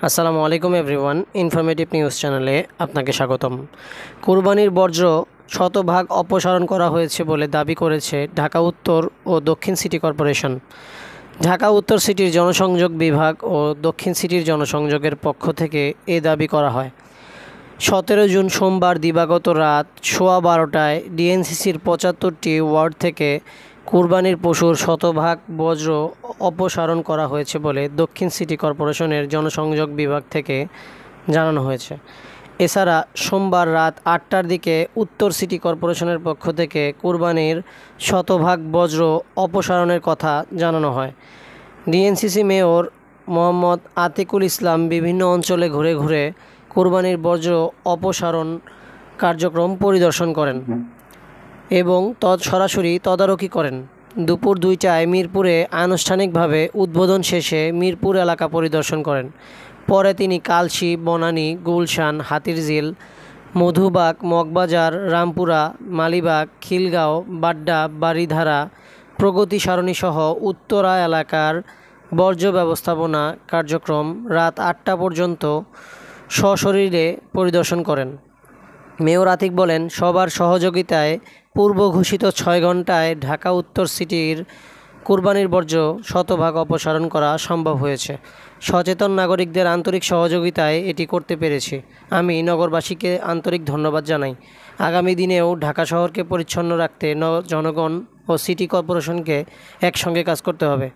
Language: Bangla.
আসসালামু আলাইকুম এভরিওয়ান, ইনফরমেটিভ নিউজ চ্যানেলে আপনাকে স্বাগতম। কুরবানির বর্জ্য শতভাগ অপসারণ করা হয়েছে বলে দাবি করেছে ঢাকা উত্তর ও দক্ষিণ সিটি কর্পোরেশন। ঢাকা উত্তর সিটির জনসংযোগ বিভাগ ও দক্ষিণ সিটির জনসংযোগের পক্ষ থেকে এ দাবি করা হয়। 17 জুন সোমবার দিবাগত রাত 12:15টায় ডিএনসিসির 75টি ওয়ার্ড থেকে কুরবানির পশুর শতভাগ বর্জ্য অপসারণ করা হয়েছে বলে দক্ষিণ সিটি কর্পোরেশনের জনসংযোগ বিভাগ থেকে জানানো হয়েছে। এছাড়া সোমবার রাত 8টার দিকে উত্তর সিটি কর্পোরেশনের পক্ষ থেকে কুরবানির শতভাগ বর্জ্য অপসারণের কথা জানানো হয়। ডিএনসিসি মেয়র মোহাম্মদ আতিকুল ইসলাম বিভিন্ন অঞ্চলে ঘুরে ঘুরে কুরবানির বর্জ্য অপসারণ কার্যক্রম পরিদর্শন করেন এবং সরাসরি তদারকি করেন। দুপুর 2টায় মিরপুরে আনুষ্ঠানিকভাবে উদ্বোধন শেষে মিরপুর এলাকা পরিদর্শন করেন। পরে তিনি কালশী, বনানী, গুলশান, হাতিরঝিল, মধুবাগ, মগবাজার, রামপুরা, মালিবাগ, খিলগাঁও, বাড্ডা, বারিধারা, প্রগতি সারণীসহ উত্তরা এলাকার বর্জ্য ব্যবস্থাপনা কার্যক্রম রাত 8টা পর্যন্ত সশরীরে পরিদর্শন করেন। মেয়র আতিক বলেন, সবার সহযোগিতায় পূর্ব ঘোষিত 6 ঘণ্টায় ঢাকা উত্তর সিটির কুরবানির বর্জ্য শতভাগ অপসারণ করা সম্ভব হয়েছে। সচেতন নাগরিকদের আন্তরিক সহযোগিতায় এটি করতে পেরেছি। আমি নগরবাসীকে আন্তরিক ধন্যবাদ জানাই। আগামী দিনেও ঢাকা শহরকে পরিচ্ছন্ন রাখতে জনগণ ও সিটি কর্পোরেশনকে একসঙ্গে কাজ করতে হবে।